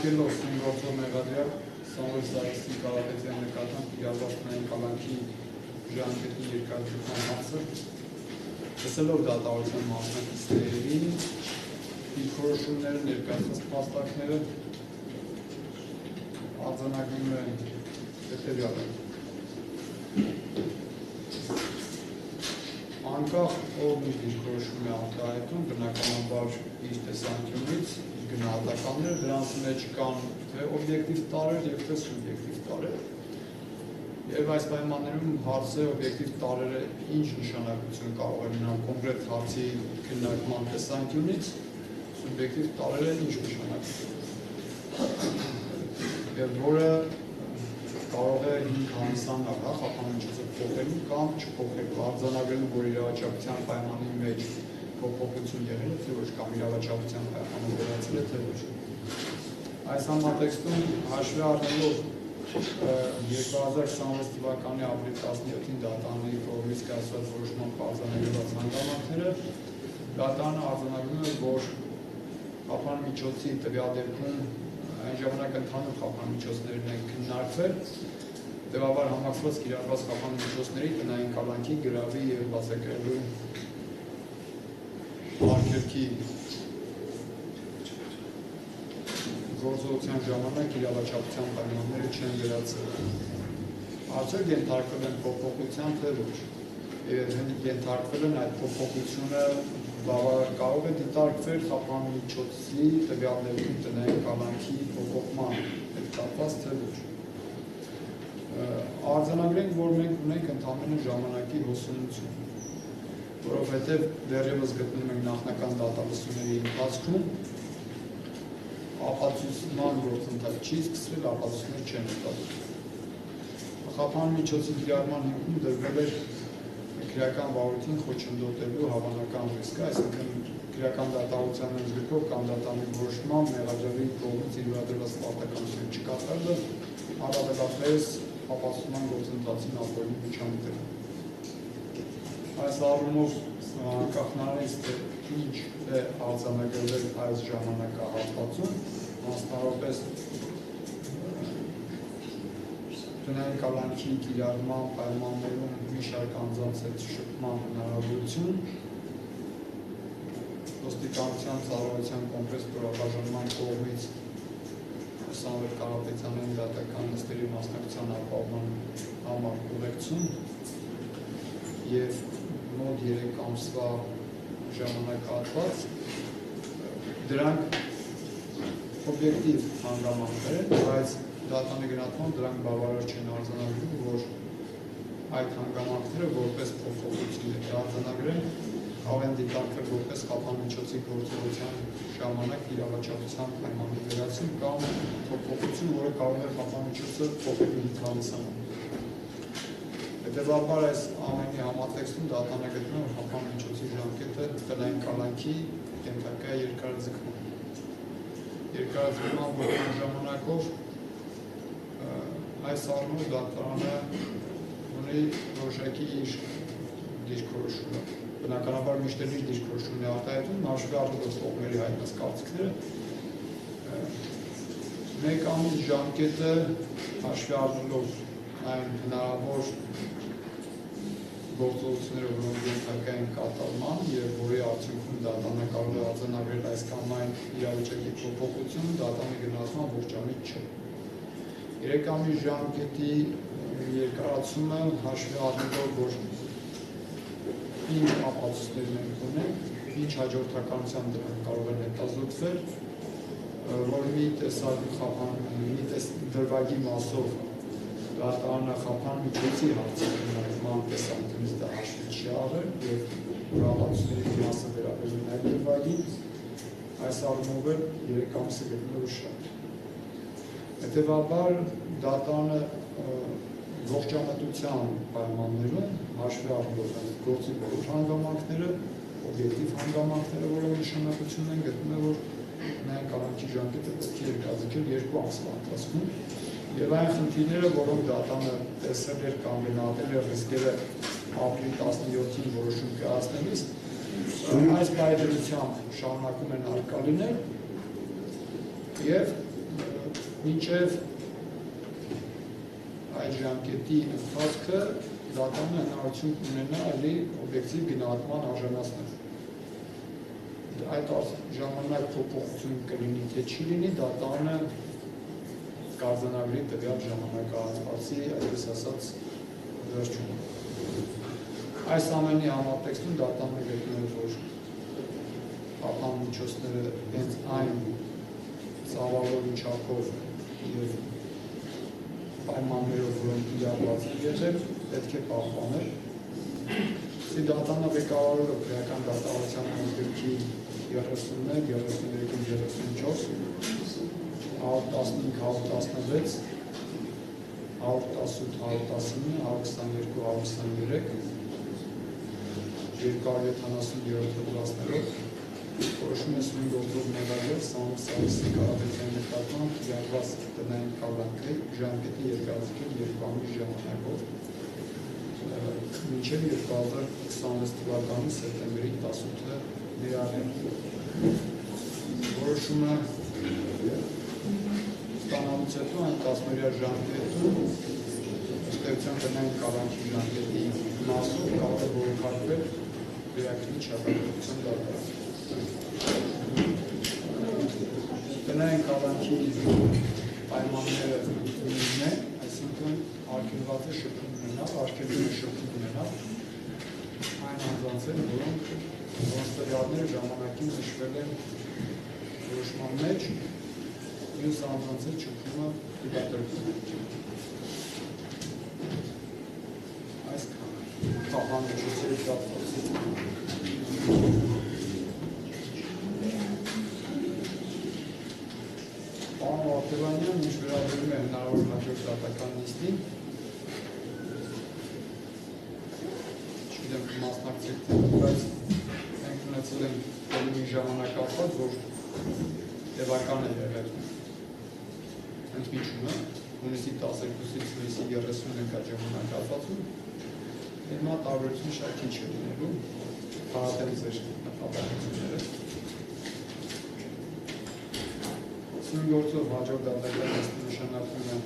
Հաշվարկելով սնգործող մեղադրյալ Սամվել Սարգսի Կարապետյանի նկատմամբ իրավասնային կալանքի ժամկետի երկարաձգման հարցը, լսելով դատավարության մասնակիցներին, դիրքորոշումները, ներկայացված փաստարկները արձանագրում են հետևյալը. անկախ ով մի դիրքորոշում է արտահայտում, բնականաբար իր տեսանկյունից, իր գնահատականները, դրանց մեջ կան թե օբյեկտիվ տարրեր և թե սուբյեկտիվ տարրեր։ Եվ այս պայմաններում հարցը օբյեկտիվ տարրերը ինչ նշանակություն կարող է ունենալ կոնկրետ հարցի քննարկման տեսանկյունից, սուբյեկտիվ տարրերը ինչ նշանակություն։ Եվ որը կարող է 5 ամսանալ խափանմիջոցը փոխելու կամ չփոխելու, արձանագրելու, որ իրավաչափության պայմանի մեջ փոփոխություն եղել է, թե ոչ, կամ իրավաչափության պայմանը վերացել է, թե ոչ։ Այս համատեքստում հաշվի առնելով 2026 թվականի ապրիլի 17-ին դատանի կողմից կայացված որոշմամբ արձանագրված հանգամանքները, դատանը արձանագրում է, որ խափանմիջոցի տվյալ դեպքում այն ժամանակ ընդհանուր խափանմիջոցներն են քննարկվել, հետևաբար համակցված կիրառված խափանմիջոցների տնային կալանքի, գրավի և բացակայելու արգելքի գործողության ժամանակ իրավաչափության պայմանները չեն վերացել։ Արդյոք ենթարկվել են փոփոխության, թե ոչ։ Եվ ենթարկվել են այդ փոփոխությունը կարող է դիտարկվել խափանմիջոցի տվյալ դեպքում տնային կալանքի փոփոխման հետ կապված, թե ոչ։ Արձանագրենք, որ մենք ունենք ընդամենը ժամանակի հոսունություն, որովհետև դեռևս գտնում ենք նախնական դատալսումների ընթացքում ապացուցման գործընթաց չի սկսվել, ապացույցներ չեն ստացվել։ Խափանմիջոցի կիրառման հիմքում դրվել էր քրեական վարույթին խոչընդոտելու հավանական ռիսկը, այսինքն քրեական դատավարության ընդգրկով կամ դատանի որոշմամբ մեղադրյալի կողմից իրադրված պարտականություն չկատարելը, առավելապես ապացուցման գործընթացին ապօրինի միջամտելը։ Այս առումով անկախ նրանից, թե ինչ է արձանագրվել այս ժամանակահատվածում, մասնավորապես տնային կալանքի կիրառման պայմաններում մի շարք անձանց հետ շփման հնարավորություն, ոստիկանության ծառայության կոնկրետ ստորաբաժանման կողմից Սամվել Կարապետյանի դատական նիստերի մասնակցության ապահովման համար ուղեկցում և մոտ 3 ամսվա ժամանակահատված, դրանք օբյեկտիվ հանգամանքներ են, բայց դատանի գնահատմամբ դրանք բավարար չեն արձանագրում, որ այդ հանգամանքները որպես փոփոխություն արձանագրեն, կարող են դիտարկվել որպես խափանմիջոցի գործողության ժամանակ իրավաչափության պայմանի վերացում կամ փոփոխություն, որը կարող է խափանմիջոցը փոխելու ինքնանցանալ։ Հետևաբար այս ամենի համատեքստում դատանը գտնում է խափանմիջոցի ժամկետը տնային կալանքի ենթակա երկարաձգման։ Երկարաձգման որոշ ժամանակով այս առումով դատարանը ունի որոշակի իր դիրքորոշումը։ Բնականաբար միշտ իր դիրքորոշումն է արտահայտում, հաշվի առնելով կողմերի հայտնած կարծիքները։ 1 ամիս ժամկետը հաշվի առնելով այն հնարավոր գործողությունները, որոնք ենթակա են կատարման և որի արդյունքում դատանը կարող է արձանագրել այս կամ այն իրավիճակի փոփոխություն, դատանի գնահատման ողջամիտ չէ։ 3 ամիս ժամկետի երկարացումը հաշվի առնելով, որ ինչ ապացույցներ մենք ունենք, ինչ հաջորդականությամբ դրանք կարող են հետազոտվել, որ մի տեսակ դրվագի մասով դատարանը խափանմիջոցի հարցի քննարկման տեսանկյունից դա հաշվի չի առել և ապացույցների մասը վերաբերում է այդ դրվագին, այս առումով էլ 3 ամսը գտնելու շատ։ Հետևաբար դատարանը ողջամտության պայմաններում հաշվի առնելով գործի բոլոր հանգամանքները, օբյեկտիվ հանգամանքները, որոնք նշանակություն են, գտնում է, որ տնային կալանքի ժամկետը պետք է երկարաձգել 2 ամսվա ընթացքում և այն խնդիրները, որոնք դատանը տեսել էր կամ գնահատել էր ռիսկերը ապրիլի 17-ին որոշում կայացնելիս, այս բայդրությամբ շարունակում են առկա լինել և մինչև այդ ժամկետի ընթացքը դատանը հնարություն ունենա այլի օբյեկտիվ գնահատման արժանացնել։ Այդ ժամանակ փոփոխություն կլինի, թե չի լինի, դատանը կարձանագրի տվյալ ժամանակահատվածի, այսպես ասած, վերջում։ Այս ամենի համատեքստում դատանը գտնում է, որ պատան միջոցները հենց այն ծավալորի չափով և պայմաններով, որոնք իրարված են եղել, պետք է պահպանել։ Դատանը ղեկավարողը քրեական դատավարության օրենքի 31, 33, 34, 115, 116, 118, 119, 122, 123, 270-րդ հոդվածներով որոշում է սույն գործով ներառել Սամսարիսի Կարապետյանի նկատմամբ կիրառված տնային կալանքների ժամկետի երկարացնել 2 ամիս ժամանակով մինչև 2026 թվականի սեպտեմբերի 18-ը ներառել։ Որոշումը ստանալուց հետո այն 10-օրյա ժամկետում ըստեյության տնային կալանքի ժամկետի մասով կարող է որոշակվել վերակրի չափակցության դատարան։ Տնային կալանքի պայմանները նույնն են, այսինքն արգելվածը շփում ունենալ, արգելումը շփում ունենալ այն անձանցեր, որոնք տվյալները ժամանակին նշվել են որոշման մեջ, մյուս անձանցեր շփումը թույլատրվում է։ Այսքանը պահանջությունների կապված։ Պարոն Արտևանյան, ինչ վերաբերում է հնարավոր հաջորդ դատական նիստին, չգիտեմ մասնակցեք, բայց մենք ունեցել ենք մի ժամանակահատված, որ տևական է եղել ընդմիջումը, հունիսի 12-ից հունիսի 31 ժամանակահատվածում, հիմա տարբերություն շատ քիչ է լինելու, փառատել ձեր նպատակությունները։ Սույն գործով հաջորդ դատական նիստը նշանակվում է